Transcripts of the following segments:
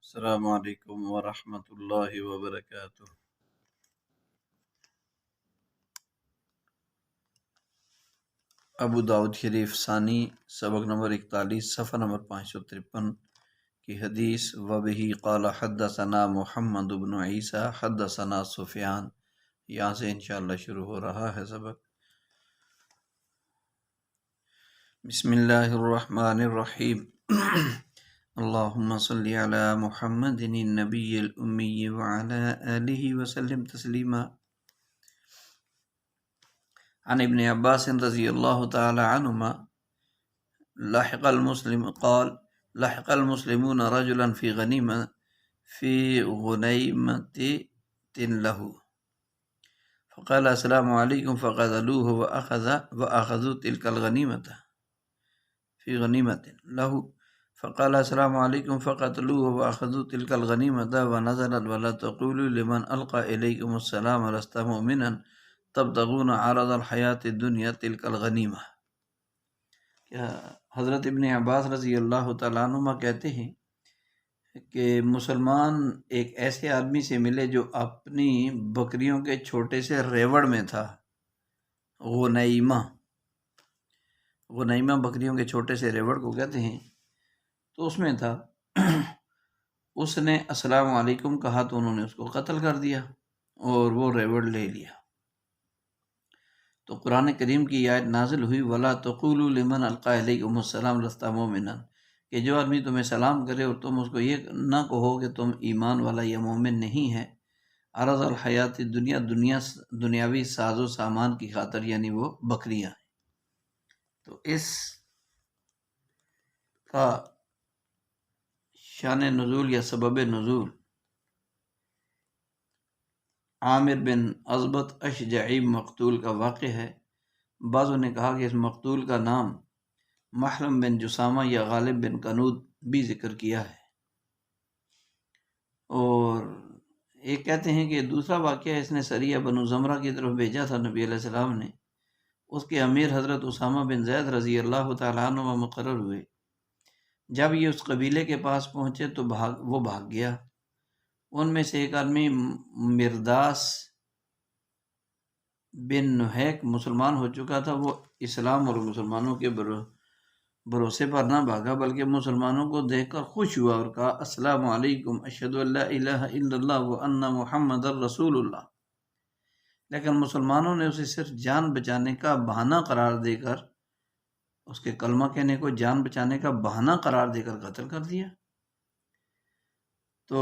السلام علیکم ورحمۃ اللہ وبرکاتہ۔ ابو داؤد شریف ثانی سبق نمبر 41 صفحہ نمبر 553 کی حدیث وبہ قال حدثنا محمد بن عیسیٰ حدثنا سفیان، یہاں سے انشاءاللہ شروع ہو رہا ہے سبق۔ بسم اللہ الرحمن الرحیم اللہم صلی علی محمد النبی الامی وعلی آلہ وسلم تسلیما۔ عن ابن عباس رضی اللہ تعالی عنہما لحق المسلمون رجلا فی غنیمۃ له فقال السلام علیکم فقتلوه وأخذوا تلك الغنیمۃ فی غنیمۃ له فقال السلام علیکم فقتلوه وأخذوا تلك الغنیمۃ ونزلت ولا تقولوا لمن القى الیکم السلام لست مؤمنا تبتغون عرض الحیات الدنیا تلک الغنیمہ۔ حضرت ابن عباس رضی اللہ تعالیٰ عنہما کہتے ہیں کہ مسلمان ایک ایسے آدمی سے ملے جو اپنی بکریوں کے چھوٹے سے ریوڑ میں تھا۔ غنیمہ بکریوں کے چھوٹے سے ریوڑ کو کہتے ہیں، تو اس میں تھا۔ اس نے السلام علیکم کہا تو انہوں نے اس کو قتل کر دیا اور وہ ریوڑ لے لیا۔ تو قرآن کریم کی آیت نازل ہوئی وَلَا تَقُولُوا لِمَنْ أَلْقَىٰ إِلَيْكُمُ السَّلَامَ لَسْتَ مُؤْمِنًا، کہ جو آدمی تمہیں سلام کرے اور تم اس کو یہ نہ کہو کہ تم ایمان والا یا مومن نہیں ہے۔ عرض الحیات الدنیا، دنیاوی ساز و سامان کی خاطر، یعنی وہ بکریاں ہیں۔ تو اس کا شان نزول یا سبب نزول عامر بن عزبت اشجعی مقتول کا واقع ہے۔ بعضوں نے کہا کہ اس مقتول کا نام محرم بن جسامہ یا غالب بن کنود بھی ذکر کیا ہے، اور ایک کہتے ہیں کہ دوسرا واقعہ اس نے سریہ بنو زمرہ کی طرف بھیجا تھا نبی علیہ السلام نے۔ اس کے امیر حضرت اسامہ بن زید رضی اللہ تعالیٰ عنہ مقرر ہوئے۔ جب یہ اس قبیلے کے پاس پہنچے تو وہ بھاگ گیا۔ ان میں سے ایک آدمی مرداس بن نحیک مسلمان ہو چکا تھا۔ وہ اسلام اور مسلمانوں کے بھروسے پر نہ بھاگا، بلکہ مسلمانوں کو دیکھ کر خوش ہوا اور کہا السلام علیکم اشہد ان لا الہ الا اللہ وان محمد رسول اللہ۔ لیکن مسلمانوں نے اسے صرف جان بچانے کا بہانہ قرار دے کر، اس کے کلمہ کہنے کو جان بچانے کا بہانہ قرار دے کر قتل کر دیا۔ تو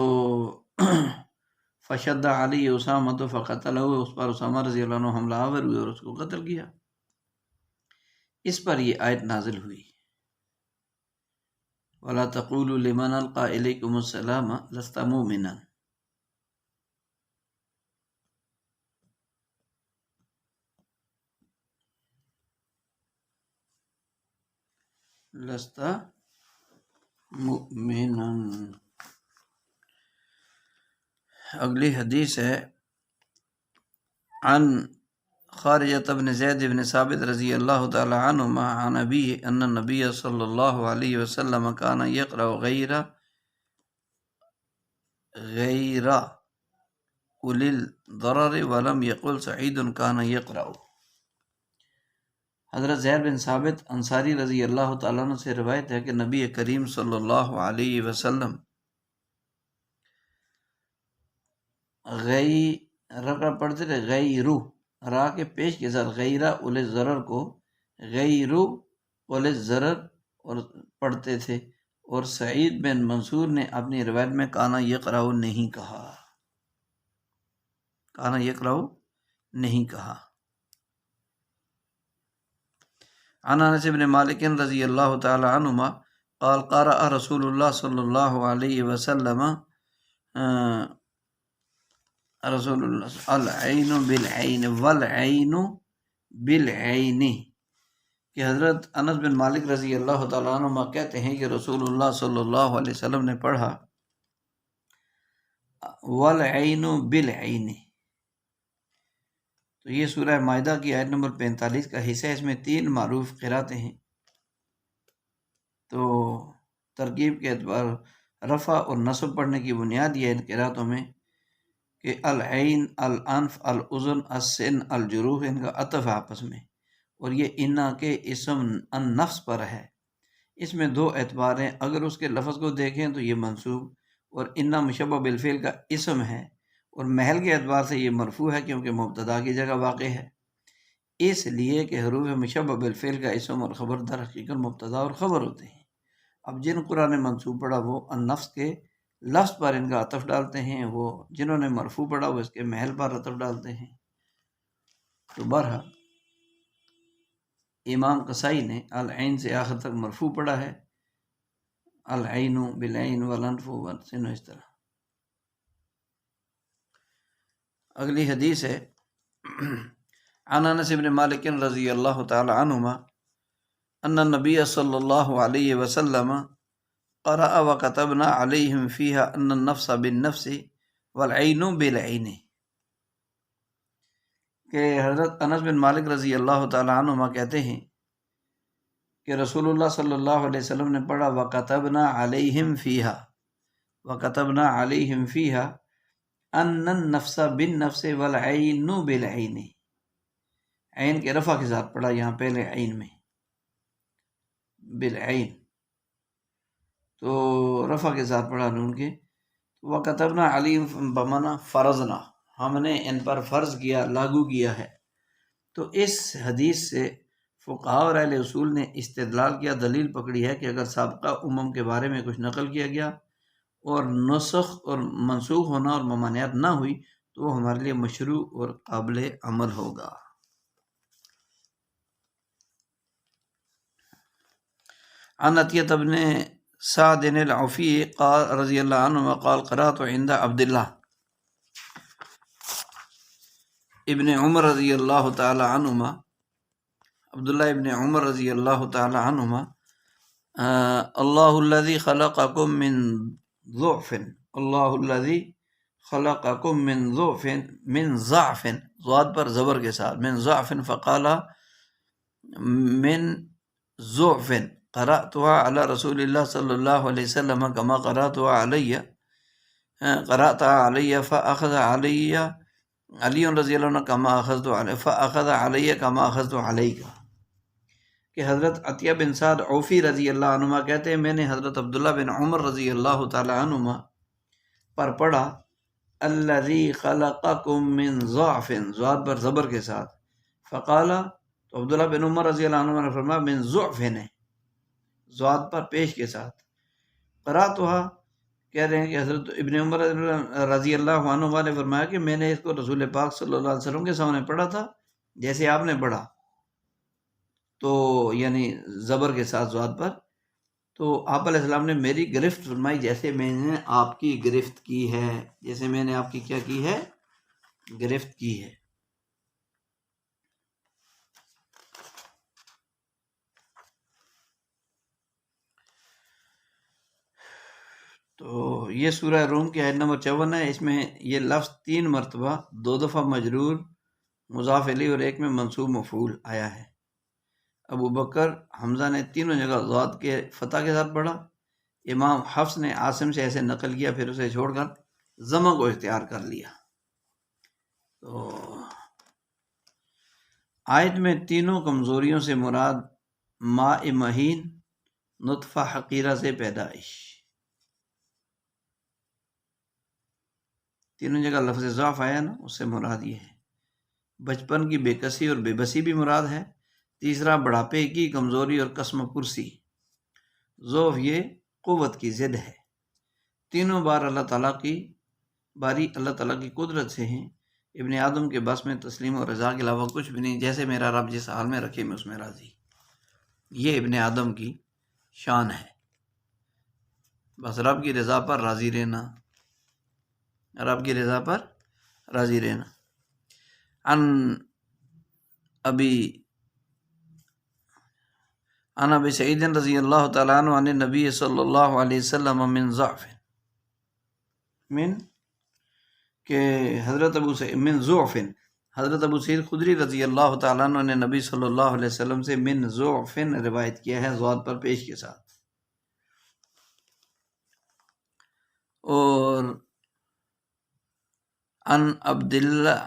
فشد علی اسامہ فقتلہ، اس پر اسامہ رضی اللہ عنہ حملہ آور ہوئے اور اس کو قتل کیا۔ اس پر یہ آیت نازل ہوئی وَلَا تَقُولُوا لِمَنْ أَلْقَىٰ إِلَيْكُمُ السَّلَامَ لَسْتَ مُؤْمِنًا۔ لست مؤمنا۔ اگلی حدیث ہے عن خارجۃ بن زید بن ثابت رضی اللہ تعالی عنہما عن ابیہ ان النبی صلی اللہ علیہ وسلم کان یقرأ غیر اولی الضرر ولم یقل سعید کان یقرأ۔ حضرت زید بن ثابت انصاری رضی اللہ تعالیٰ عنہ سے روایت ہے کہ نبی کریم صلی اللہ علیہ وسلم غیر پڑھتے تھے، غیرو را کے پیش کے ساتھ غیرہ اول ضرر کو غیرو اول ضرر اور پڑھتے تھے، اور سعید بن منصور نے اپنی روایت میں کانا یقرأ نہیں کہا، کانا یقرأ نہیں کہا۔ عن انس بن مالک رضی اللہ تعالی عنہما قال قرأ رسول اللہ صلی اللہ علیہ وسلم رسول اللہ العین بالعین والعین بالعین، کہ حضرت انس بن مالک رضی اللہ تعالیٰ عنہ کہتے ہیں کہ رسول اللہ صلی اللہ علیہ وسلم نے پڑھا والعین بالعین۔ تو یہ سورہ مائدہ کی آیت نمبر 45 کا حصہ ہے، اس میں 3 معروف قراتیں ہیں۔ تو ترکیب کے اعتبار رفع اور نصب پڑھنے کی بنیاد یہ ہے ان قراتوں میں کہ العین، الانف، الاذن، السن، الجروح، ان کا عطف آپس میں، اور یہ انا کے اسم النفس پر ہے۔ اس میں دو اعتبار ہیں، اگر اس کے لفظ کو دیکھیں تو یہ منصوب، اور انا مشبہ بالفعل کا اسم ہے، اور محل کے اعتبار سے یہ مرفوع ہے کیونکہ مبتدا کی جگہ واقع ہے، اس لیے کہ حروف مشبہ بالفعل کا اسم اور خبر در حقیقت مبتدا اور خبر ہوتے ہیں۔ اب جن قرآن نے منصوب پڑھا وہ النفس کے لفظ پر ان کا عطف ڈالتے ہیں، وہ جنہوں نے مرفوع پڑھا وہ اس کے محل پر عطف ڈالتے ہیں۔ تو بہرحال امام قصائی نے العین سے آخر تک مرفوع پڑھا ہے، العین بالعین والانف والسن، اس طرح۔ اگلی حدیث ہے عن انس بن مالک رضی اللہ تعالی عنہما ان النبی صلی اللہ علیہ وسلم قرأ وكتبنا علیہم فیہا ان النفس بالنفس والعین بالعین، کہ حضرت انس بن مالک رضی اللہ تعالی عنہما کہتے ہیں کہ رسول اللہ صلی اللہ علیہ وسلم نے پڑھا وَكَتَبْنَا عَلَيْهِمْ فِيهَا وَكَتَبْنَا عَلَيْهِمْ فِيهَا أَنَّ النَّفْسَ بِالنَّفْسِ وَالْعَيْنُ بِالْعَيْنِ، عین کے رفع کے ساتھ پڑھا یہاں پہلے عین میں بالعین، تو رفع کے ساتھ پڑھا نون کے، وَكَتَبْنَا عَلَيْهِمْ بمعنی فرضنا، ہم نے ان پر فرض کیا، لاگو کیا ہے۔ تو اس حدیث سے فقہاء اور اہل اصول نے استدلال کیا، دلیل پکڑی ہے کہ اگر سابقہ امم کے بارے میں کچھ نقل کیا گیا اور نسخ اور منسوخ ہونا اور ممانعت نہ ہوئی تو وہ ہمارے لیے مشروع اور قابل عمل ہوگا۔ عن عطیہ بن سعد العوفی قال رضی اللہ عنہ قال قرأت عند عبداللہ ابن عمر رضی اللہ تعالی عنہما، عبداللہ ابن عمر رضی اللہ تعالی عنہما، اللہ الذی خلقکم من ضعف، اللہ الذی خلقکم من ضعف، من ضعف، ضاد پر زبر کے ساتھ، من ضعف فقال من ضعف قرأتها علی رسول اللہ صلی اللہ علیہ وسلم کما قرأتها علی، قرأتها علی فأخذ علی علی رضی اللہ عنہ کما اخذت علی فاخذ علی کما اخذت علیک، کہ حضرت عطیہ بن سعد عوفی رضی اللہ عنہما کہتے ہیں میں نے حضرت عبداللہ بن عمر رضی اللہ تعالی عنہما پر پڑھا الذی خلقکم من ضعف، ضاد پر زبر کے ساتھ، فقال، تو عبداللہ بن عمر رضی اللہ عنہ نے فرمایا من ضعف ہے، ضاد پر پیش کے ساتھ، قرأتها، کہہ رہے ہیں کہ حضرت ابن عمر رضی اللہ عنہ نے فرمایا کہ میں نے اس کو رسول پاک صلی اللہ علیہ وسلم کے سامنے پڑھا تھا جیسے آپ نے پڑھا، تو یعنی زبر کے ساتھ ضاد پر، تو آپ علیہ السلام نے میری گرفت فرمائی جیسے میں نے آپ کی گرفت کی ہے، جیسے میں نے آپ کی کیا کی ہے، گرفت کی ہے۔ تو یہ سورہ روم کی آیت نمبر 54 ہے، اس میں یہ لفظ 3 مرتبہ، 2 دفعہ مجرور مضاف الیہ اور ایک میں منصوب مفعول آیا ہے۔ ابو بکر حمزہ نے تینوں جگہ ضاد کے فتح کے ساتھ پڑھا، امام حفص نے عاصم سے ایسے نقل کیا پھر اسے چھوڑ کر ضمہ کو اختیار کر لیا۔ تو آیت میں تینوں کمزوریوں سے مراد ماء مہین، نطفہ حقیرہ سے پیدائش، تینوں جگہ لفظ ضعف آیا نا، اس سے مراد یہ ہے۔ بچپن کی بے کسی اور بے بسی بھی مراد ہے۔ تیسرا بڑھاپے کی کمزوری اور قسم پرسی، ضعف یہ قوت کی ضد ہے۔ تینوں بار اللہ تعالیٰ کی باری اللہ تعالیٰ کی قدرت سے ہیں۔ ابن آدم کے بس میں تسلیم اور رضا کے علاوہ کچھ بھی نہیں، جیسے میرا رب جس حال میں رکھے میں اس میں راضی، یہ ابن آدم کی شان ہے۔ بس رب کی رضا پر راضی رہنا، رب کی رضا پر راضی رہنا۔ عن ابی سعید رضی اللہ تعالیٰ عنہ عن النبی صلی اللہ علیہ وسلم من ضعف، من کہ حضرت ابو سعید من ضعف، حضرت ابو سعید خدری رضی اللہ تعالیٰ عنہ نے نبی صلی اللہ علیہ وسلم سے من ضعف روایت کیا ہے ضاد پر پیش کے ساتھ۔ اور عن عبداللہ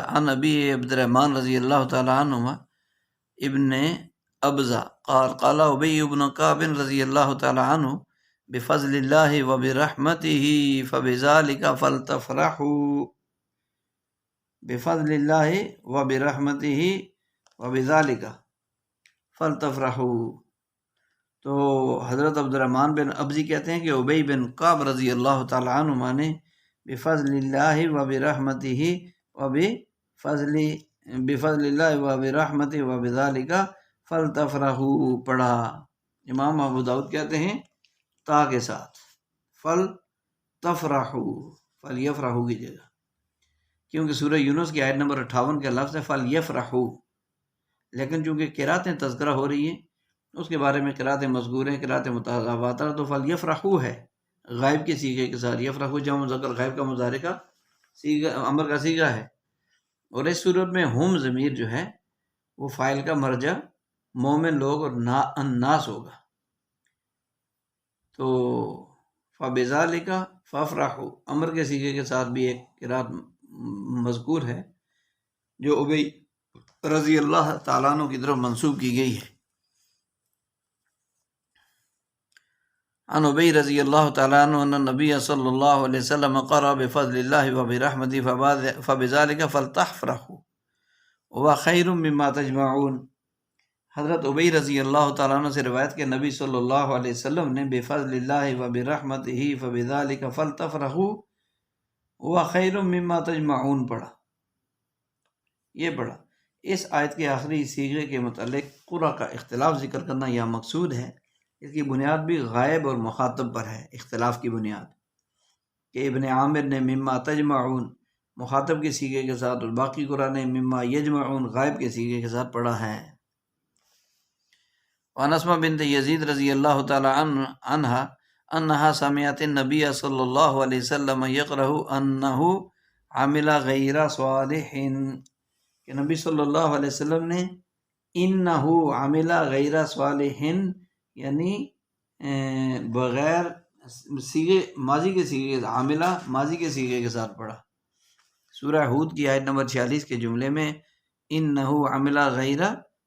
عن ابی عبد الرحمن رضی اللہ تعالیٰ عنہ ابن ابزہ قال ابی ابن کعب رضی اللہ تعالیٰ عنہ بفضل اللہ وبرحمتہ فبذلک فلتفرحوا، بفضل اللہ وبرحمتہ وبذلک فلتفرحوا۔ تو حضرت عبد الرحمن بن ابزی کہتے ہیں کہ ابی بن کعب رضی اللہ تعالیٰ عنہ نے بفضل اللہ وبرحمتہ بفضل اللہ وبرحمتہ وبذلک فلتفرحوا پڑھا۔ امام ابو داؤد کہتے ہیں تا کے ساتھ فلتفرحوا، فلیفرحوا کی جگہ، کیونکہ سورہ یونس کی آیت نمبر 58 کا لفظ ہے فلیفرحوا، لیکن چونکہ قراتیں تذکرہ ہو رہی ہیں، اس کے بارے میں قراتیں مذکور ہیں، قراتیں متواتر، تو فلیفرحوا ہے غائب کے صیغے کے ساتھ، یفرحوا جمع مذکر غائب کا مضارع کا صیغہ، امر کا صیغہ ہے، اور اس صورت میں ہم ضمیر جو ہے وہ فاعل کا مرجع مومن لوگ اور الناس ہوگا۔ تو فبذالک فافرحوا امر کے صیغے کے ساتھ بھی ایک قرات مذکور ہے جو ابی رضی اللہ تعالیٰ عنہ کی طرف منسوب کی گئی ہے۔ عن ابی رضی اللہ تعالیٰ عنہ ان النبی صلی اللہ علیہ وسلم قرأ بفضل اللہ وبرحمتہ فبذالک فلتفرحوا وخیر مما تجمعون۔ حضرت ابی رضی اللہ تعالیٰ عنہ سے روایت کہ نبی صلی اللہ علیہ وسلم نے بفضل اللہ وبرحمتہ فبذالک فلتفرحوا وخیر مما تجمعون پڑھا، یہ پڑھا۔ اس آیت کے آخری صیغے کے متعلق قرآ کا اختلاف ذکر کرنا یہ مقصود ہے۔ اس کی بنیاد بھی غائب اور مخاطب پر ہے، اختلاف کی بنیاد کہ ابن عامر نے مما تجمعون مخاطب کے صیغے کے ساتھ اور باقی قرآن نے مما یجمعون غائب کے صیغے کے ساتھ پڑھا ہے۔ وعن اسماء بنت یزید رضی اللہ تعالی عنہا انہا سمعت النبی صلی اللہ علیہ وسلم یقرأ انہ عمل غیر صالح، کہ نبی صلی اللہ علیہ وسلم نے انہ عمل غیر صالح یعنی بغیر صیغے ماضی کے صیغے عاملہ ماضی کے صیغے کے ساتھ پڑھا۔ سورہ ہود کی آیت نمبر 46 کے جملے میں انہ عمل غیر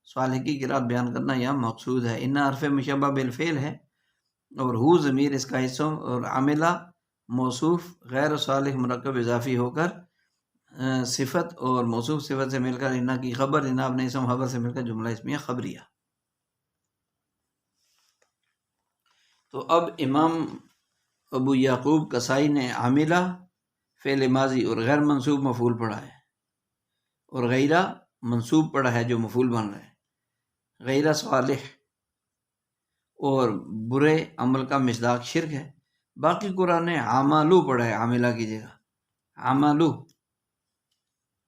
صالح کی قرات بیان کرنا یہاں مقصود ہے۔ انہ حرف مشبہ بالفعل ہے اور ہو ضمیر اس کا اسم اور عملہ موصوف غیر صالح مرکب اضافی ہو کر صفت اور موصوف صفت سے مل کر انہ کی خبر، انہ اپنے اسم خبر سے مل کر جملہ اسمیہ خبریہ۔ تو اب امام ابو یعقوب کسائی نے عاملہ فعل ماضی اور غیر منصوب مفعول پڑھا ہے، اور غیرہ منصوب پڑھا ہے جو مفعول بن رہا ہے۔ غیر صالح اور برے عمل کا مصداق شرک ہے۔ باقی قرآن نے عملو پڑھا ہے عاملہ کی جگہ، عملو،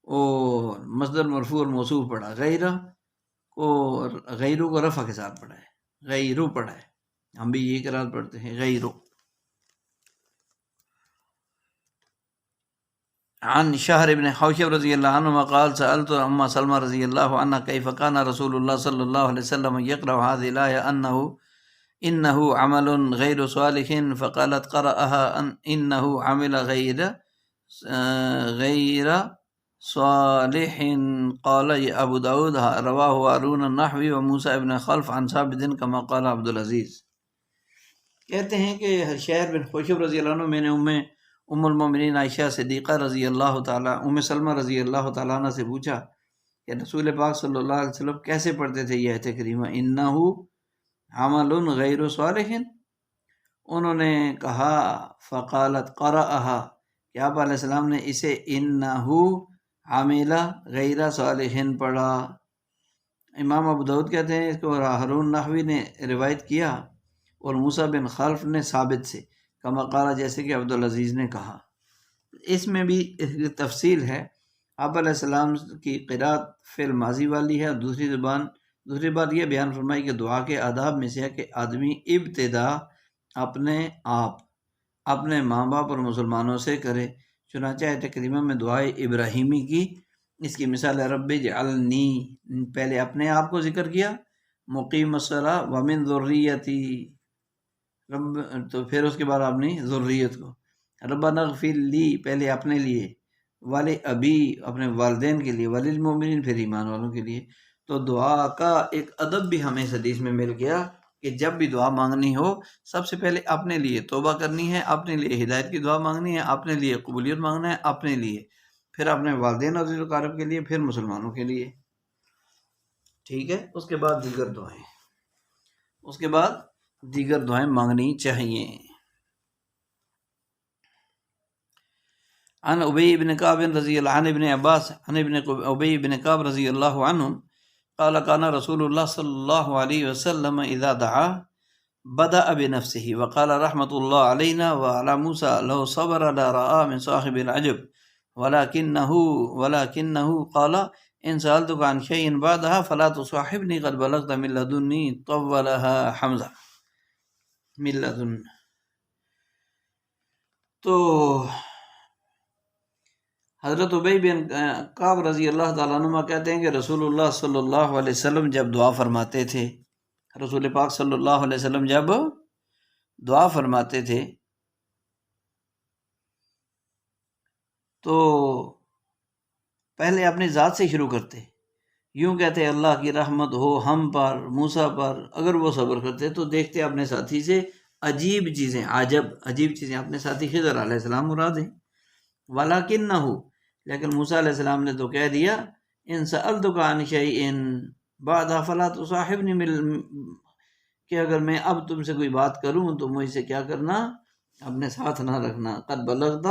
اور مصدر مرفوع اور موصوف پڑھا، غیرہ کو رفع کے ساتھ پڑھا ہے، غیرو پڑھا ہے، ہم بھی یہ قرات پڑھتے ہیں غیرو۔ عن شہر بن حوشب رضی اللہ عنہ قال سألت ام سلمہ رضی اللہ عنہ کیف کان رسول اللہ صلی اللہ علیہ وسلم یقرأ هذه الآیہ انہ عمل غیر صالح فقالت قرأها انہ عمل غیر صالح قال ابو داود رواہ ہارون النحوی و موسیٰ ابن خلف عن ثابت کما قال عبد العزیز۔ کہتے ہیں کہ شہر بن حوشب رضی اللہ عنہ میں نے ام المومنین عائشہ صدیقہ رضی اللہ تعالیٰ ام سلمہ رضی اللہ تعالیٰ عنہ سے پوچھا کہ رسول پاک صلی اللہ علیہ وسلم کیسے پڑھتے تھے یہ آیت کریمہ انہ عمل غیر صالح؟ انہوں نے کہا فقالت قرأها کہ آپ علیہ السلام نے اسے انہ عمل غیر صالح پڑھا۔ امام ابو داؤد کہتے ہیں اس کو ہارون نحوی نے روایت کیا اور موسیٰ بن خلف نے ثابت سے، کما قال جیسے کہ عبد العزیز نے کہا۔ اس میں بھی تفصیل ہے، آپ علیہ السلام کی قرات فعل ماضی والی ہے، اور دوسری بات یہ بیان فرمائی کہ دعا کے آداب میں سے ہے کہ آدمی ابتدا اپنے آپ، اپنے ماں باپ اور مسلمانوں سے کرے۔ چنانچہ آیت کریمہ میں دعائے ابراہیمی کی، اس کی مثال ہے رب اجعلنی، پہلے اپنے آپ کو ذکر کیا، مقیم الصلاۃ ومن ذریتی، تو پھر اس کے بعد آپ نے ذریت کو ربنا اغفر لی پہلے اپنے لیے، والے ابی اپنے والدین کے لیے، وللمؤمنین پھر ایمان والوں کے لیے۔ تو دعا کا ایک ادب بھی ہمیں اس حدیث میں مل گیا کہ جب بھی دعا مانگنی ہو سب سے پہلے اپنے لیے توبہ کرنی ہے، اپنے لیے ہدایت کی دعا مانگنی ہے، اپنے لیے قبولیت مانگنا ہے، اپنے لیے، پھر اپنے والدین اور عزیز و اقارب کے لیے، پھر مسلمانوں کے لیے، ٹھیک ہے۔ اس کے بعد دیگر دعائیں، اس کے بعد دیگر دعائیں مانگنی چاہیے۔ عن ابی بن کعب رضی اللہ عنہ ابن عباس عن ابن ابی بن کعب رضی اللہ عنہ قال كان رسول الله صلى الله عليه وسلم اذا دعا بدأ بنفسه وقال رحمة الله علينا وعلى موسى لو صبر لرأى من صاحب العجب ولكنه قال إن سألتك عن شيء بعدها فلا تصاحبني قد بلغت من لدني طولها حمزة من لدن۔ تو حضرت ابی بن کعب رضی اللہ تعالیٰ عنہ کہتے ہیں کہ رسول اللہ صلی اللہ علیہ وسلم جب دعا فرماتے تھے، رسول پاک صلی اللہ علیہ وسلم جب دعا فرماتے تھے تو پہلے اپنی ذات سے شروع کرتے، یوں کہتے اللہ کی رحمت ہو ہم پر، موسیٰ پر، اگر وہ صبر کرتے تو دیکھتے اپنے ساتھی سے عجیب چیزیں، عجیب چیزیں، اپنے ساتھی خضر علیہ السلام مراد ہیں۔ وَلَكِنَّهُ لیکن موسیٰ علیہ السلام نے تو کہہ دیا ان سألتک عن شیء بعد فلا تصاحبنی، کہ اگر میں اب تم سے کوئی بات کروں تو مجھ سے کیا کرنا، اپنے ساتھ نہ رکھنا۔ قد بلغت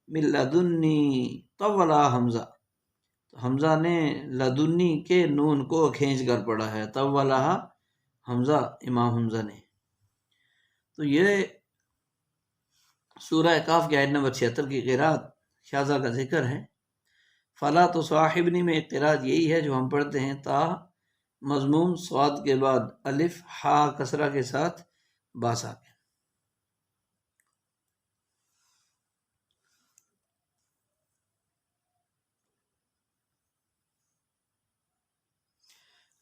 من لدنی طولا حمزہ، حمزہ نے لدنی کے نون کو کھینچ کر پڑھا ہے، طولہ حمزہ امام حمزہ نے۔ تو یہ سورہ کاف کی آیت نمبر 76 کی قرات شاذہ کا ذکر ہے۔ فلا تو صاحبنی میں ایک قرات یہی ہے جو ہم پڑھتے ہیں، تا مضموم صاد کے بعد الف ہا کسرہ کے ساتھ با ساکن۔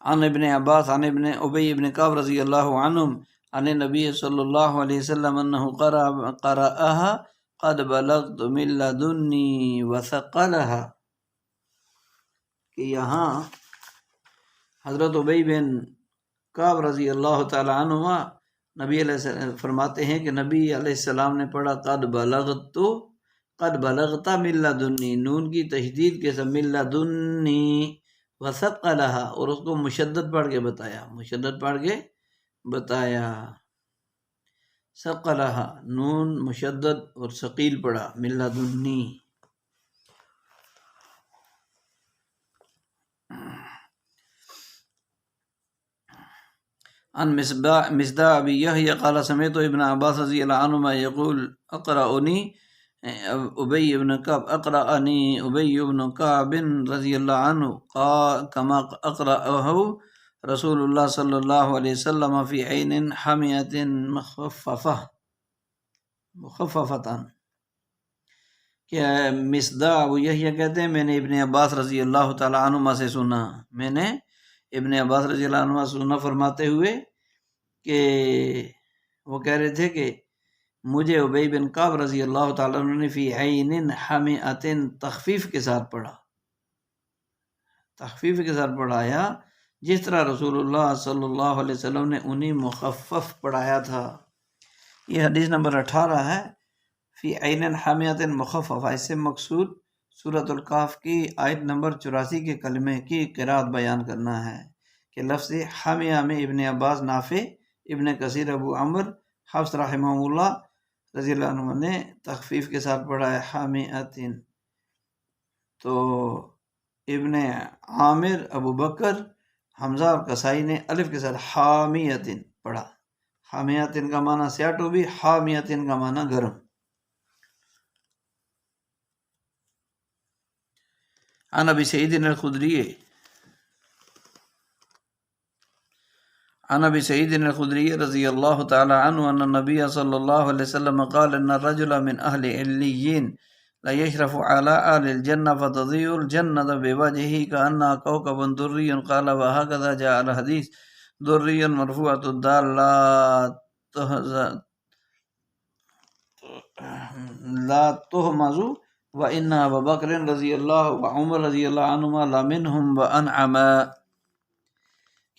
عن ابن عباس عن ابن ابی بن کعب رضی اللہ عنہم عن نبی صلی اللہ علیہ وسلم انہ قرأها قد بلغت من لدنی وثقلها، کہ یہاں حضرت ابی بن کعب رضی اللہ تعالی عنہ نبی علیہ السلام فرماتے ہیں کہ نبی علیہ السلام نے پڑھا قد بلغت من لدنی، نون کی تشدید کے ساتھ من لدنی، وثقلها، اور اس کو مشدد پڑھ کے بتایا، مشدد پڑھ کے بتایا، ثقلها نون مشدد اور ثقیل پڑھا، من لدنی۔ عن مصداع ابی یحییٰ قال سمعت ابن عباس رضی اللہ عنہما یقول اقرأنی ابی بن کعب اقرأنی ابی بن کعب رضی اللہ عنہ کما اقرأہ رسول اللہ صلی اللہ علیہ وسلم فی عین حمیۃ مخففتاً، کہ مصداع ابو یحییٰ کہتے ہیں میں نے ابن عباس رضی اللہ تعالی عنہما سے سنا، میں نے ابن عباس رضی اللہ عنہ سنا فرماتے ہوئے کہ وہ کہہ رہے تھے کہ مجھے ابی بن کعب رضی اللہ تعالیٰ عنہ نے فی عین حمیۃ تخفیف کے ساتھ پڑھا، تخفیف کے ساتھ پڑھایا، جس طرح رسول اللہ صلی اللہ علیہ وسلم نے انہیں مخفف پڑھایا تھا۔ یہ حدیث نمبر 18 ہے، فی عین حمیۃ مخففہ، اس سے مقصود سورۃ الکہف کی آیت نمبر 84 کے کلمے کی قرات بیان کرنا ہے کہ لفظ حمیہ میں ابن عباس، نافع، ابن کثیر، ابو عمر، حفص رحمہ اللہ رضی اللہ عنہ نے تخفیف کے ساتھ پڑھا ہے حمیۃ، تو ابن عامر، ابو بکر، حمزہ اور کسائی نے الف کے ساتھ حامیۃ پڑھا۔ حامیۃ کا معنی سیاٹو بھی، حامیۃ کا معنی گرم۔ عن ابی سعید الخدری عن ابی سعید الخدری رضی اللہ تعالی عنہ ان النبی صلی اللہ علیہ وسلم قال ان الرجل من اہل علیین لا يشرف على اهل الجنة فتضيء الجنة بوجهه كأنها كوكب دري، قال وهكذا جاء الحديث دري مرفوعة الدال لا لا تہمزوا وان ابا بکر رضی اللہ و عمر رضی اللہ عنہما لمنہم وانعما،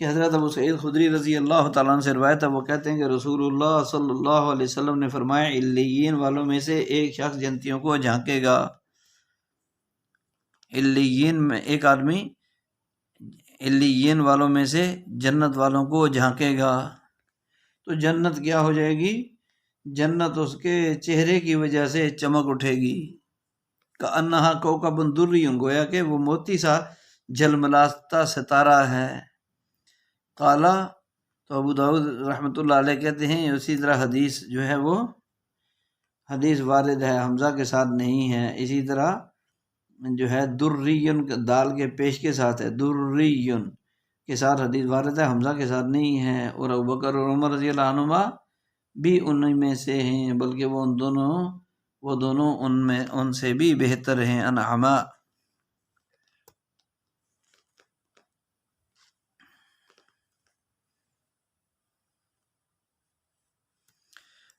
کہ حضرت ابو سعید خدری رضی اللہ تعالیٰ عنہ سے روایت ہے، وہ کہتے ہیں کہ رسول اللہ صلی اللہ علیہ وسلم نے فرمایا علیین والوں میں سے ایک شخص جنتیوں کو جھانکے گا۔ علیین میں ایک آدمی علیین والوں میں سے جنت والوں کو جھانکے گا، تو جنت کیا ہو جائے گی؟ جنت اس کے چہرے کی وجہ سے چمک اٹھے گی، کأنہا کوکب دری، گویا کہ وہ موتی سا جھلملاتا ستارہ ہے۔ قالا، تو ابو داؤد رحمۃ اللہ علیہ کہتے ہیں اسی طرح حدیث جو ہے وہ حدیث وارد ہے، حمزہ کے ساتھ نہیں ہے۔ اسی طرح جو ہے دریون دال کے پیش کے ساتھ ہے، دریون کے ساتھ حدیث وارد ہے، حمزہ کے ساتھ نہیں ہے۔ اور ابوبکر اور عمر رضی اللہ عنہما بھی ان میں سے ہیں، بلکہ وہ دونوں ان سے بھی بہتر ہیں۔ انعما،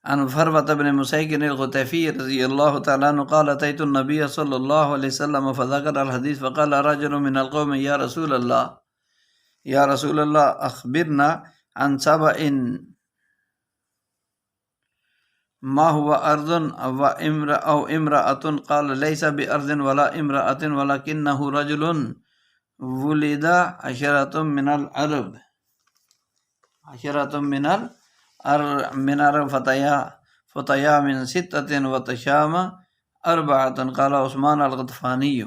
عن فروة بن مسيك الغطيفي رضي الله تعالى عنه قال أتيت النبي صلى الله عليه وسلم فذكر الحديث فقال رجل من القوم يا رسول الله أخبرنا عن سبأ ما هو أرض أو امرأة قال ليس بأرض ولا امرأة ولكنه رجل ولد عشرة من العرب فتيا من ستة وتشام أربعة قال عثمان الغطفاني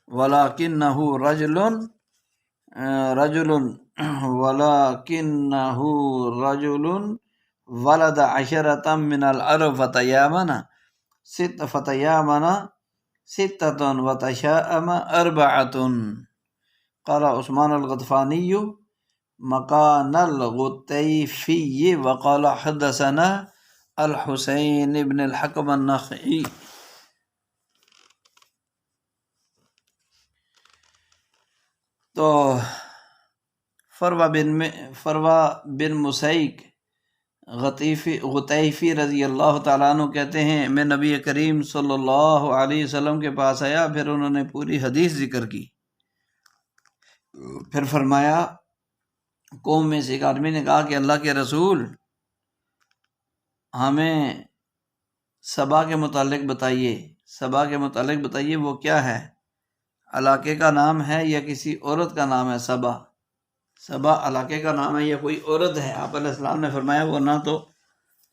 ولكنه رجل ولد عشرة من العرب فتيامن ستة وتشاءم أربعة قال عثمان الغطفاني مكان الغطيفي وقال حدثنا الحسين بن الحكم النخعي۔ تو فروہ بن مسیک غطیفی رضی اللہ تعالیٰ عنہ کہتے ہیں میں نبی کریم صلی اللہ علیہ وسلم کے پاس آیا، پھر انہوں نے پوری حدیث ذکر کی، پھر فرمایا قوم میں سے ایک آدمی نے کہا کہ اللہ کے رسول ہمیں سبا کے متعلق بتائیے وہ کیا ہے؟ علاقے کا نام ہے یا کسی عورت کا نام ہے؟ سبا علاقے کا نام ہے یا کوئی عورت ہے؟ آپ علیہ السلام نے فرمایا وہ نہ تو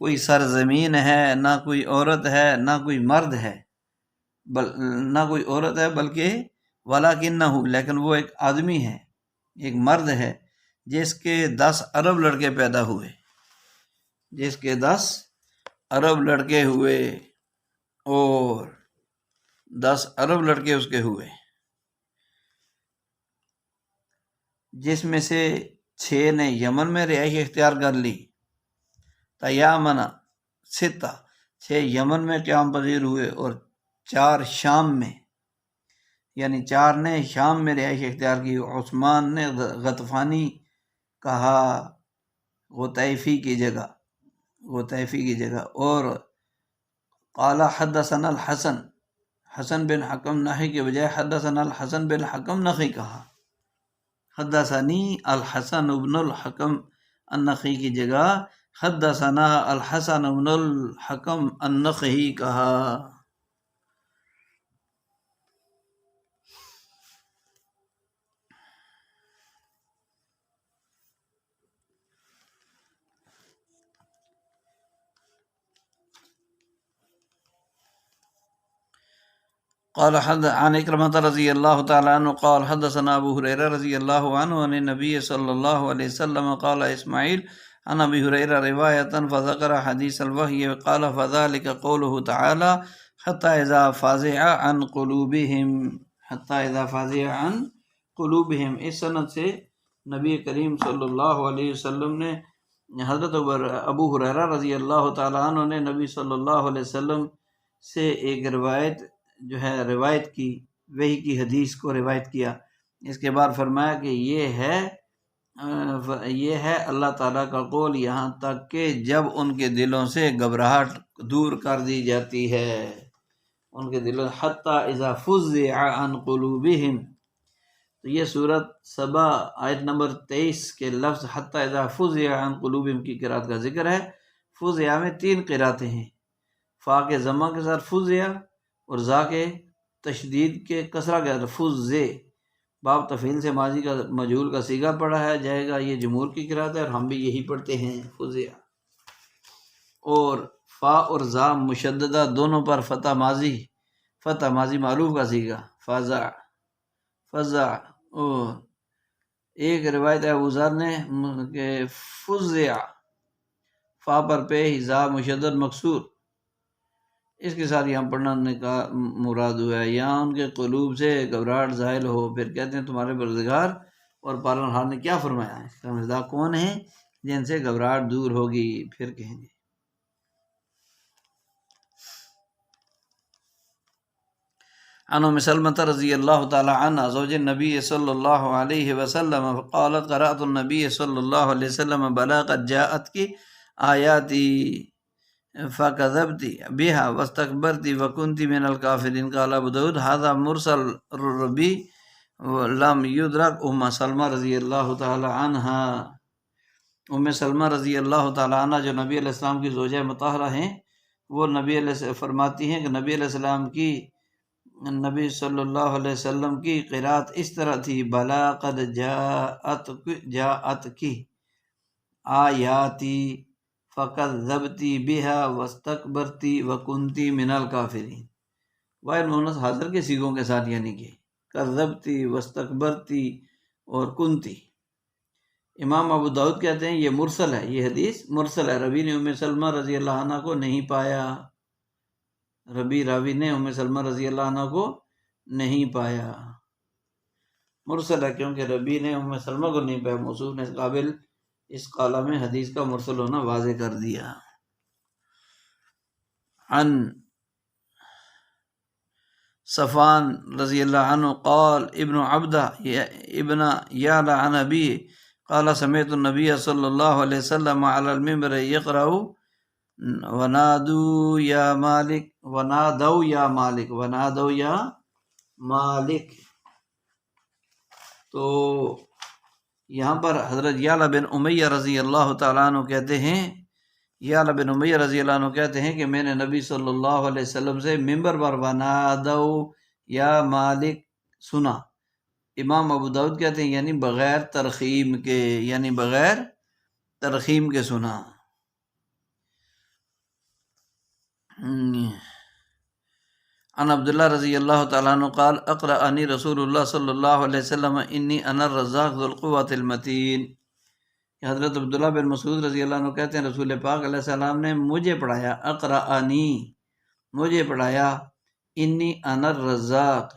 کوئی سرزمین ہے، نہ کوئی عورت ہے، نہ کوئی مرد ہے، بلکہ ولاکنہ، لیکن وہ ایک آدمی ہے، ایک مرد ہے جس کے 10 ارب لڑکے پیدا ہوئے، جس کے 10 ارب لڑکے ہوئے اور 10 ارب لڑکے اس کے ہوئے، جس میں سے 6 نے یمن میں رہائش اختیار کر لی، تیامن 6 یمن میں قیام پذیر ہوئے اور 4 شام میں، یعنی 4 نے شام میں رہائش اختیار کی۔ عثمان نے غطفانی کہا غطیفی کی جگہ، اور قال حدثنا الحسن، حسن بن حکم نخعی کے بجائے حدثنا الحسن بن حکم نخعی کہا، حدثنی الحسن بن الحکم النخعی کی جگہ حدثنا الحسن بن الحکم النخعی کہا۔ قال عن اکرمۃ رضی اللہ تعالی عنہ قال حدثنا ابو ہریرہ رضی اللہ عنہ عن النبی صلی اللہ علیہ وسلم قال اسماعیل عن ابی ہریرہ روایتا فذکر حدیث الوحی قال فذلك قوله تعالی حتی اذا فزع عن قلوبہم، اس سند سے نبی کریم صلی اللہ علیہ وسلم نے حضرت ابو ہریرہ رضی اللہ تعالی عنہ نے نبی صلی اللہ علیہ وسلم سے ایک روایت کی، وحی کی حدیث کو روایت کیا۔ اس کے بعد فرمایا کہ یہ ہے یہ ہے اللہ تعالیٰ کا قول یہاں تک کہ جب ان کے دلوں سے گھبراہٹ دور کر دی جاتی ہے، ان کے دلوں حتی اذا فزع عن قلوبہم. تو یہ سورۃ سبا آیت نمبر 23 کے لفظ حتی اذا فزع عن قلوبہم کی قرات کا ذکر ہے. فزع میں 3 قراتیں ہیں، فا کے ضمہ کے ساتھ فزع اور زا کے تشدید کے کسرہ کے ساتھ فزع. باب تفعیل سے ماضی کا مجہول کا صیغہ پڑھا ہے جائے گا، یہ جمہور کی قرات ہے اور ہم بھی یہی پڑھتے ہیں فزع. اور فا اور زا مشددہ دونوں پر فتح ماضی معروف کا صیغہ فزع. اور ایک روایت ہے ابو ذر نے کہ فزع فا پر پہ زا مشدد مکسور، اس کے ساتھ یہاں پڑھنے کا مراد ہوا ہے. یہاں ان کے قلوب سے گھبراہٹ ظاہر ہو، پھر کہتے ہیں تمہارے پروردگار اور پالنہار نے کیا فرمایا ہے، سمجھدار کون ہیں جن سے گھبراہٹ دور ہوگی. پھر کہیں گے عن ام سلمة رضی اللہ تعالی عنہ زوج النبی صلی اللہ علیہ وسلم قالت قرأت النبی صلی اللہ علیہ وسلم بلا قد جاءتك آیاتی فكذبت بها واستكبرت وكنت من الكافرين. قال ابو داود هذا مرسل ربی لم يدرك. ام سلمہ رضی اللہ تعالی عنہ، ام سلمہ رضی اللہ تعالی عنہ جو نبی علیہ السلام کی زوجہ مطہرہ ہیں، وہ نبی علیہ السلام فرماتی ہیں کہ نبی علیہ السلام کی نبی صلی اللہ علیہ وسلم کی قرات اس طرح تھی، بلا قد جاءت کی آیاتی فکذبتی بہا واستکبرتی وکنتی من الکافرین. واحد مونس حاضر کے صیغوں کے ساتھ، یعنی کہ کذبتی واستکبرتی اور کنتی. امام ابو داؤد کہتے ہیں یہ مرسل ہے، یہ حدیث مرسل ہے. ربی نے ام سلمہ رضی اللہ عنہ کو نہیں پایا، راوی نے ام سلمہ رضی اللہ عنہ کو نہیں پایا. مرسل ہے کیونکہ ربی نے ام سلمہ کو نہیں پایا. موصوف نے قابل اس قالہ میں حدیث کا مرسل ہونا واضح کر دیا. عن صفان رضی اللہ عنہ قال ابن عبدہ ابن یعلا عن ابی قال سمعت النبی صلی اللہ علیہ وسلم علی المنبر یقرأ ونادوا یا مالک. تو یہاں پر حضرت یعلا بن امیہ رضی اللہ تعالیٰ عنہ کہتے ہیں، یعلا بن امیہ رضی اللہ عنہ کہتے ہیں کہ میں نے نبی صلی اللہ علیہ وسلم سے منبر پر ونادوا یا مالک سنا. امام ابو داؤد کہتے ہیں یعنی بغیر ترخیم کے سنا. عن عبداللہ رضی اللہ تعالیٰ عنہ قال اقرأنی رسول اللہ صلی اللہ علیہ وسلم انی انا الرزاق ذو القوۃ المتین. حضرت عبداللہ بن مسعود رضی اللہ عنہ کہتے ہیں رسول پاک علیہ السلام نے مجھے پڑھایا، اقرأنی مجھے پڑھایا، انی انا الرزاق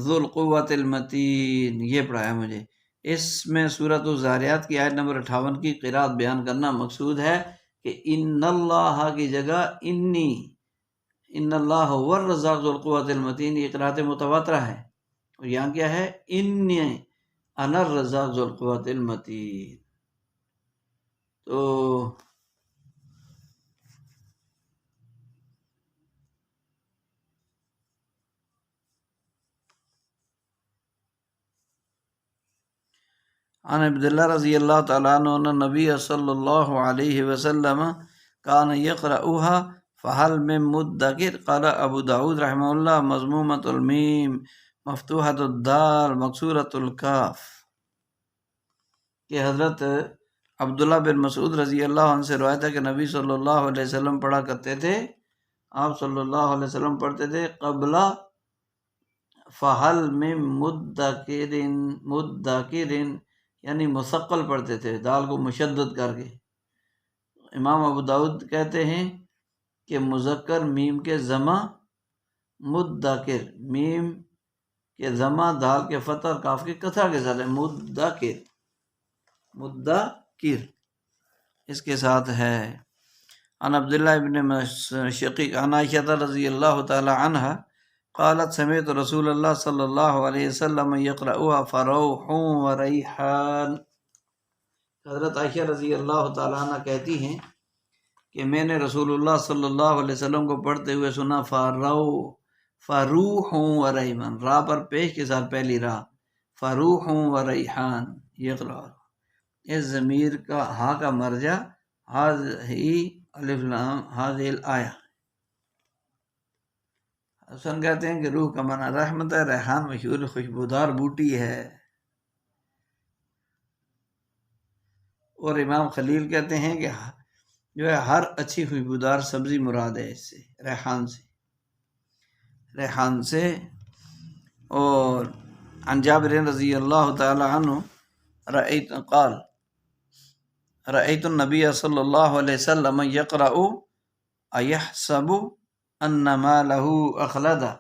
ذو القوۃ المتین یہ پڑھایا مجھے. اس میں سورۃ الذاریات کی آیت نمبر 58 کی قرات بیان کرنا مقصود ہے کہ ان اللہ کی جگہ ان اللہ هو الرزاق ذو القوۃ المتین یہ قرات متواترہ ہے، اور یہاں کیا ہے انی انا الرزاق ذو القوۃ المتین. تو عن عبداللہ رضی اللہ تعالیٰ عنہ نبی صلی اللہ علیہ وسلم کان یقرأها فہل من مدکر. قال ابو داود رحمہ اللہ مضمومۃ المیم مفتوحۃ الدال مکسورۃ الکاف. کہ حضرت عبداللہ بن مسعود رضی اللہ عنہ سے روایت ہے کہ نبی صلی اللہ علیہ وسلم پڑھا کرتے تھے، آپ صلی اللہ علیہ وسلم پڑھتے تھے قبل فہل من مدکر یعنی مثقل پڑھتے تھے، دال کو مشدد کر کے. امام ابو داود کہتے ہیں کہ مذکر میم کے ضمہ مدکر، میم کے ضمہ دال کے فتح اور کاف کے کسرہ کے ساتھ ہے، مدکر اس کے ساتھ ہے. عن عبداللہ ابن شقیق عن عائشہ رضی اللہ تعالی عنہ قالت سمعت رسول اللہ صلی اللہ علیہ وسلم یقرأها فروح وریحان. حضرت عائشہ رضی اللہ تعالیٰ عنہ کہتی ہیں کہ میں نے رسول اللہ صلی اللہ علیہ وسلم کو پڑھتے ہوئے سنا فروح و ریحان، را پر پیش کے ساتھ پہلی را، فروح و ریحان، یقرأ، اس ضمیر کا ہا کا مرجع ہی الف لام ہاذہ الآیہ۔ حسن کہتے ہیں کہ روح کا معنی رحمت ہے، ریحان مشہور خوشبودار بوٹی ہے، اور امام خلیل کہتے ہیں کہ جو ہے ہر اچھی خوشبودار سبزی مراد ہے اس سے، ریحان سے۔ اور عن جابر رضی اللہ تعالی عنہ رأیت النبی صلی اللہ علیہ وسلم یقرأ ایحسب ان مالہ اخلدہ،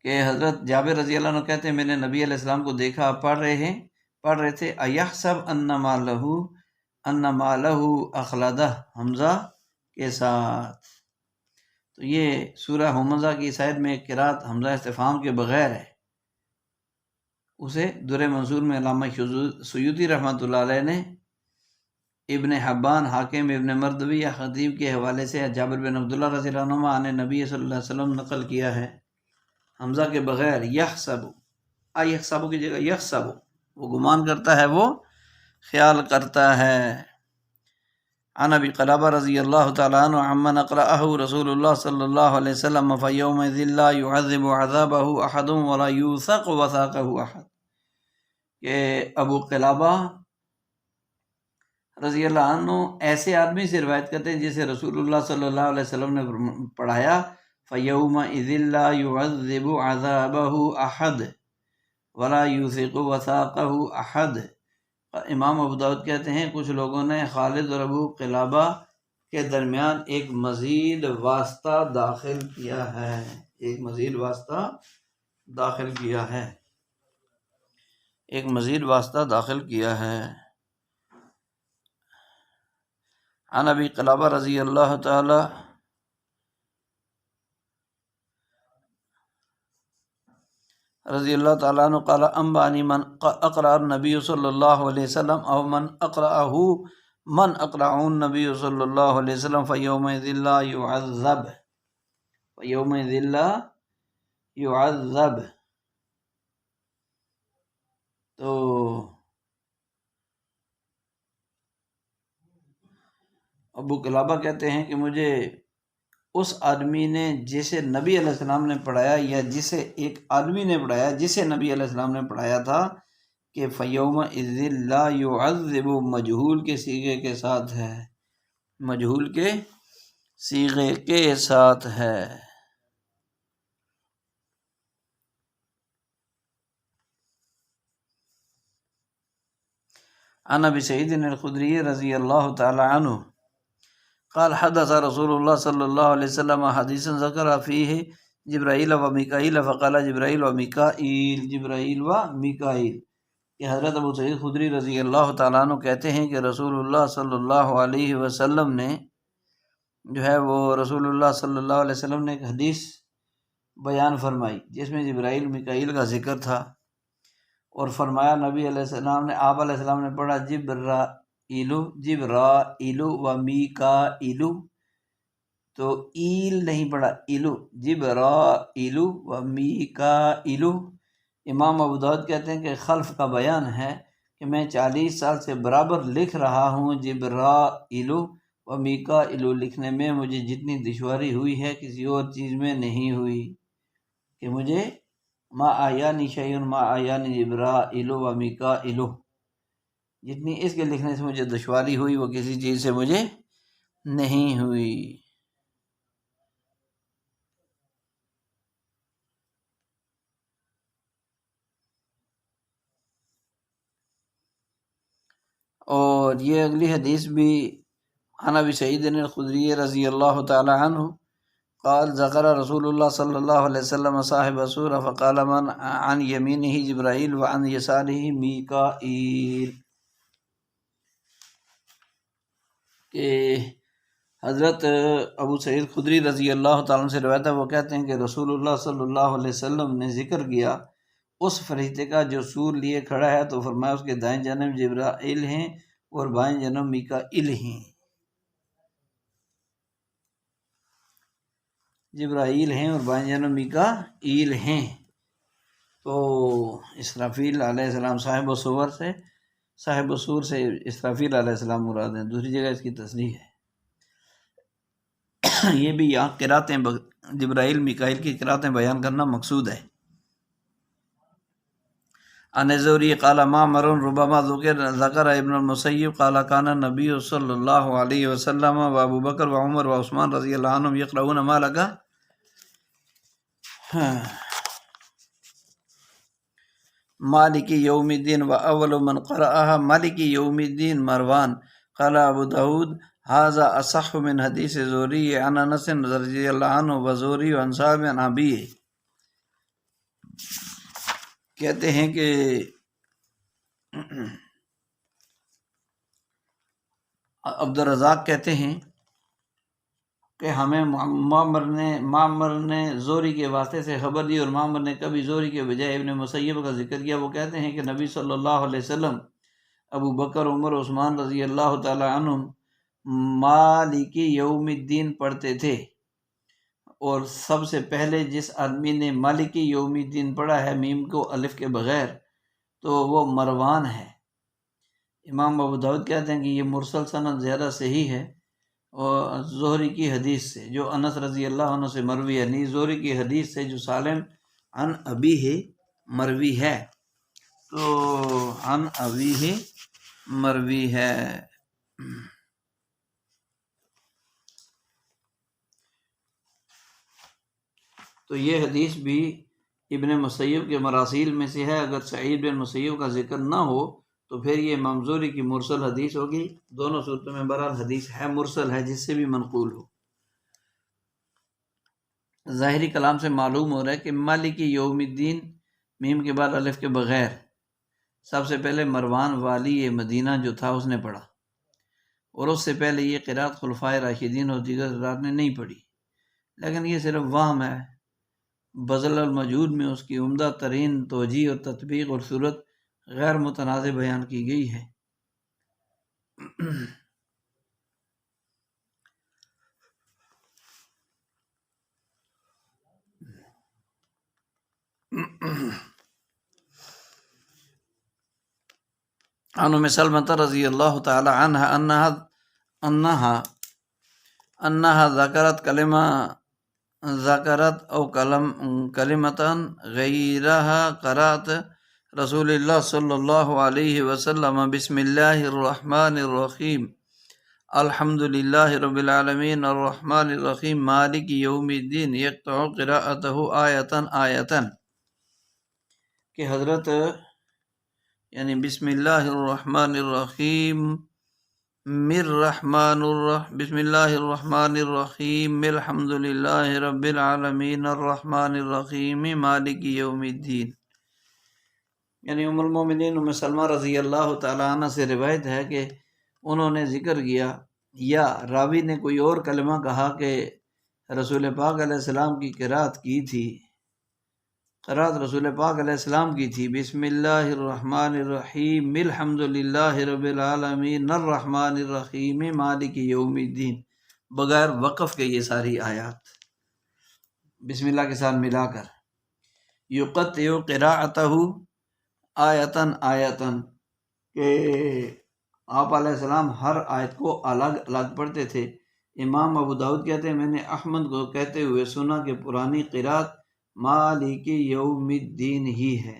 کہ حضرت جابر رضی اللہ عنہ کہتے ہیں میں نے نبی علیہ السلام کو دیکھا پڑھ رہے تھے ایحسب ان مالہ اخلدہ، حمزہ کے ساتھ۔ تو یہ سورہ ہمزہ کی سائد میں ایک قرات حمزہ استفہام کے بغیر ہے، اسے در منصور میں علامہ سیوطی رحمۃ اللہ علیہ نے ابن حبان، حاکم، ابن مردوی یا خطیب کے حوالے سے جابر بن عبداللہ رضی اللہ عنہ عن نبی صلی اللہ علیہ وسلم نقل کیا ہے حمزہ کے بغیر، یحسب، ایحسب کی جگہ یحسب، وہ گمان کرتا ہے، وہ خیال کرتا ہے۔ عن ابی قلابہ رضی اللہ تعالیٰ عنہ عمن اقرأہ رسول اللہ صلی اللہ علیہ وسلم فیومئذ لا يعذب عذابہ احد ولا یوثق وثاقہ احد، کہ ابو قلابہ رضی اللہ عنہ ایسے آدمی سے روایت کرتے ہیں جسے رسول اللہ صلی اللہ علیہ وسلم نے پڑھایا فیومئذ لا يعذب عذابہ احد ولا یوثق وثاقہ احد۔ امام ابو داؤد کہتے ہیں کچھ لوگوں نے خالد اور ابو قلابہ کے درمیان ایک مزید واسطہ داخل کیا ہے، عن ابی قلابہ رضی اللہ تعالی عنہ قال انبأنی من اقرأ النبی صلی اللہ علیہ وسلم او من اقرأہ النبی صلی اللہ علیہ وسلم فیومئذ لا يعذب۔ تو ابو قلابہ کہتے ہیں کہ مجھے اس آدمی نے جسے نبی علیہ السلام نے پڑھایا، یا جسے ایک آدمی نے پڑھایا جسے نبی علیہ السلام نے پڑھایا تھا، کہ فیومئذ لا يعذب مجہول کے صیغے کے ساتھ ہے، عن ابی سعید الخدری رضی اللہ تعالی عنہ قال حدث رسول اللہ صلی اللہ علیہ وسلم حدیثا ذکر فیہ جبرائیل و میکائیل فقال جبرائیل و میکائیل، کہ حضرت ابو سعید خدری رضی اللہ تعالیٰ عنہ کہتے ہیں کہ رسول اللہ صلی اللہ علیہ وسلم نے جو ہے وہ رسول اللہ صلی اللہ علیہ وسلم نے ایک حدیث بیان فرمائی جس میں جبرائیل میکائیل کا ذکر تھا، اور فرمایا نبی علیہ السلام نے، آپ علیہ السلام نے پڑھا جبرائیل و میکائیل، تو ایل نہیں پڑھا ایلو، جبرائیل و میکائیل۔ امام ابو داؤد کہتے ہیں کہ خلف کا بیان ہے کہ میں 40 سال سے برابر لکھ رہا ہوں جبرائیل و میکائیل لکھنے میں، مجھے جتنی دشواری ہوئی ہے کسی اور چیز میں نہیں ہوئی، کہ مجھے ما آیانی شیء ما آیانی جبرائیل و میکائیل، جتنی اس کے لکھنے سے مجھے دشواری ہوئی وہ کسی چیز سے مجھے نہیں ہوئی۔ اور یہ اگلی حدیث بھی عن ابی سعید الخدری رضی اللہ تعالی عنہ قال ذکر رسول اللہ صلی اللہ علیہ وسلم صاحب سورہ فقال من عن یمینہ جبرائیل وعن یسارہ میکائیل، کہ حضرت ابو سعید خدری رضی اللہ تعالیٰ عنہ سے روایت ہے، وہ کہتے ہیں کہ رسول اللہ صلی اللہ علیہ وسلم نے ذکر کیا اس فرشتے کا جو سور لیے کھڑا ہے، تو فرمایا اس کے دائیں جانب جبرائیل ہیں اور بائیں جانب میکائیل ہیں۔ جبرائیل ہیں اور بائیں جانب میکائیل ہیں۔ تو اسرافیل علیہ السلام صاحب السور سے اسرافیل علیہ السلام مراد ہیں۔ دوسری جگہ اس کی تصریح ہے۔ یہ بھی یہاں قراتیں جبرائیل میکائیل کی قراتیں بیان کرنا مقصود ہے۔ عن الزہری قال معمر ربما ذکر ابن المسیب قال کان النبی صلی اللہ علیہ وسلم و ابو بکر و عمر و عثمان رضی اللہ عنہم یقرؤون ما لک مالک یوم الدین و اول من قرأها مالک یوم الدین مروان۔ قال ابو داود هذا اصح من حدیث زہری عن انس رضی اللہ عنہ و زہری عن صاحب عن ابیہ۔ کہتے ہیں کہ عبد الرزاق کہتے ہیں کہ ہمیں معمر نے زہری کے واسطے سے خبر دی، اور معمر نے کبھی زہری کے بجائے ابن مسیب کا ذکر کیا۔ وہ کہتے ہیں کہ نبی صلی اللہ علیہ وسلم ابو بکر، عمر، عثمان رضی اللہ تعالی عنہم مالک یوم الدین پڑھتے تھے، اور سب سے پہلے جس آدمی نے مالک یوم الدین پڑھا ہے میم کو الف کے بغیر، تو وہ مروان ہے۔ امام ابو داؤد کہتے ہیں کہ یہ مرسل سند زیادہ صحیح ہے، اور زہری کی حدیث سے جو انس رضی اللہ عنہ سے مروی ہے، نہیں زہری کی حدیث سے جو سالم عن ابیہ مروی ہے، تو عن ابیہ مروی ہے۔ تو یہ حدیث بھی ابن مسیب کے مراسیل میں سے ہے۔ اگر سعید بن مسیب کا ذکر نہ ہو تو پھر یہ امام زہری کی مرسل حدیث ہوگی۔ دونوں صورتوں میں بہرحال حدیث ہے، مرسل ہے، جس سے بھی منقول ہو۔ ظاہری کلام سے معلوم ہو رہا ہے کہ مالک یوم الدین میم کے بعد الف کے بغیر سب سے پہلے مروان والی مدینہ جو تھا اس نے پڑھا، اور اس سے پہلے یہ قرات خلفائے راشدین اور دیگر حضرات نے نہیں پڑھی، لیکن یہ صرف وہم ہے۔ بذل الموجود میں اس کی عمدہ ترین توجیہ اور تطبیق اور صورت غیر متنازع بیان کی گئی ہے۔ عن ام سلمۃ رضی اللہ تعالی عنہا انہا ذکرت او کلمتاً غیرہا قرأت رسول اللہ صلی اللہ علیہ وسلم بسم اللہ الرحمن الرحیم الحمد للہ رب العالمین الرحمن الرحیم مالک یوم الدین یقطع قراءتہ آیتاً کہ حضرت یعنی بسم اللہ الرحمن الرحیم بسم اللہ الرحمن الرحیم الحمد للہ رب العالمین الرحمن الرحیم مالک یوم الدین۔ یعنی ام المومنین ام سلمہ رضی اللہ تعالی عنہ سے روایت ہے کہ انہوں نے ذکر کیا، یا راوی نے کوئی اور کلمہ کہا کہ رسول پاک علیہ السلام کی قرات کی تھی، قرات رسول پاک علیہ السلام کی تھی، بسم اللہ الرحمن الرحیم الحمد للہ رب العالمین الرحمن الرحیم مالک یوم الدین، بغیر وقف کے یہ ساری آیات بسم اللہ کے ساتھ ملا کر۔ یقطع قراءتہ آیتاً کہ آپ علیہ السلام ہر آیت کو الگ الگ پڑھتے تھے۔ امام ابو داؤد کہتے ہیں میں نے احمد کو کہتے ہوئے سنا کہ پرانی قرات مالک یوم الدین ہی ہے۔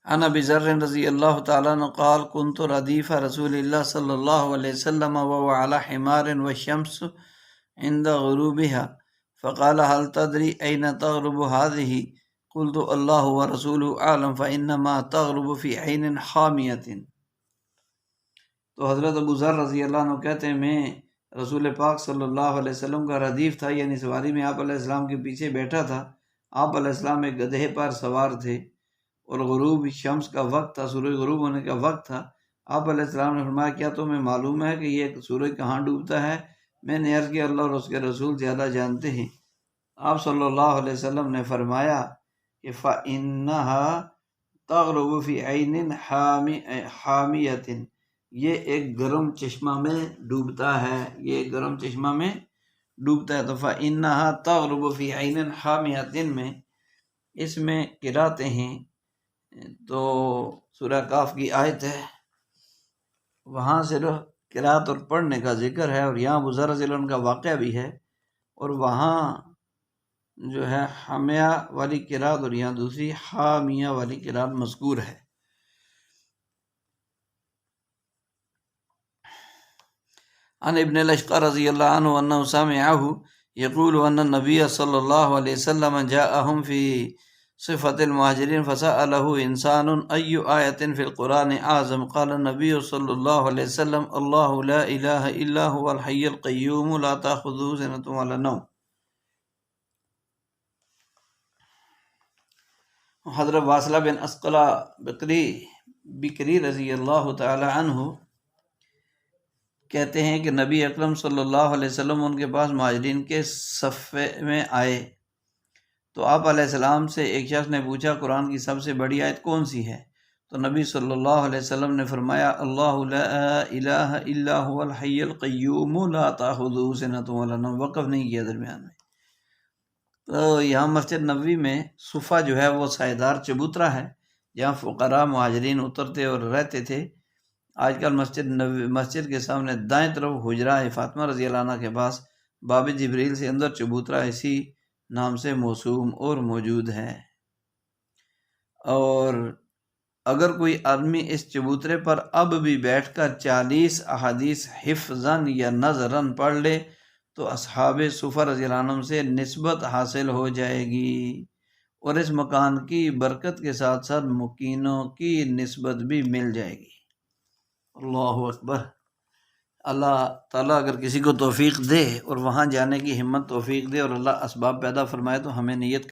عن ابی ذر رضی اللہ تعالیٰ عنہ قال كنت ردیف رسول اللہ صلی اللہ علیہ وسلم وهو على حمار والشمس عند غروبها فقال هل تدري أين تغرب هذه قلت الله ورسوله أعلم فإنما تغرب في عين حامية۔ تو حضرت ابو ذر رضی اللہ عنہ کہتے ہیں میں رسول پاک صلی اللہ علیہ وسلم کا ردیف تھا، یعنی سواری میں آپ علیہ السلام کے پیچھے بیٹھا تھا۔ آپ علیہ السلام ایک گدھے پر سوار تھے، اور غروب شمس کا وقت تھا، سورج غروب ہونے کا وقت تھا۔ آپ علیہ السلام نے فرمایا کیا تمہیں معلوم ہے کہ یہ سورج کہاں ڈوبتا ہے؟ میں نے عرض کیا اللہ اور اس کے رسول زیادہ جانتے ہیں۔ آپ صلی اللہ علیہ وسلم نے فرمایا کہ فَإِنَّهَا تَغْرُبُ فِي عَيْنٍ حَامِيَةٍ، یہ ایک گرم چشمہ میں ڈوبتا ہے، یہ ایک گرم چشمہ میں ڈوبتا ہے۔ تو فَإِنَّهَا تَغْرُبُ فِي عَيْنٍ حَامِيَةٍ میں اس میں قراتیں ہیں، تو سورہ کاف کی آیت ہے، وہاں سے قرات اور پڑھنے کا ذکر ہے، اور یہاں ابو ذر رضی اللہ عنہ کا واقعہ بھی ہے، اور وہاں جو ہے حامیہ والی قرات اور یہاں دوسری حامیہ والی قرات مذکور ہے۔ عن ابن الاشقر رضی اللہ عنہ انہ سمعہ یقول ان النبی صلی اللہ علیہ وسلم جاءہم فی صفة المہاجرین فسألہ انسان ای آیت فی القرآن اعظم قال النبی صلی اللہ علیہ وسلم اللہ لا الہ الا هو الحی القیوم لا تأخذہ سنۃ ولا نوم۔ حضرت واصلہ بن اسقلہ بکری رضی اللہ تعالی عنہ کہتے ہیں کہ نبی اکرم صلی اللہ علیہ وسلم ان کے پاس مہاجرین کے صفے میں آئے، تو آپ علیہ السلام سے ایک شخص نے پوچھا قرآن کی سب سے بڑی آیت کون سی ہے؟ تو نبی صلی اللہ علیہ وسلم نے فرمایا اللہ لا الہ الا هو الحی القیوم لا تأخذہ سنۃ ولا نوم۔ وقف نہیں کیا درمیان میں۔ تو یہاں مسجد نبوی میں صفہ جو ہے وہ سائیدار چبوترا ہے جہاں فقراء مہاجرین اترتے اور رہتے تھے۔ آج کل مسجد کے سامنے دائیں طرف حجرہ فاطمہ رضی اللہ عنہ کے پاس باب جبریل سے اندر چبوترا اسی نام سے موسوم اور موجود ہے۔ اور اگر کوئی آدمی اس چبوترے پر اب بھی بیٹھ کر 40 احادیث حفظاً یا نظراً پڑھ لے تو اصحاب صفہ رضی اللہ عنہم سے نسبت حاصل ہو جائے گی، اور اس مکان کی برکت کے ساتھ ساتھ مقینوں کی نسبت بھی مل جائے گی۔ اللہ اکبر۔ اللہ تعالیٰ اگر کسی کو توفیق دے اور وہاں جانے کی ہمت توفیق دے اور اللہ اسباب پیدا فرمائے تو ہمیں نیت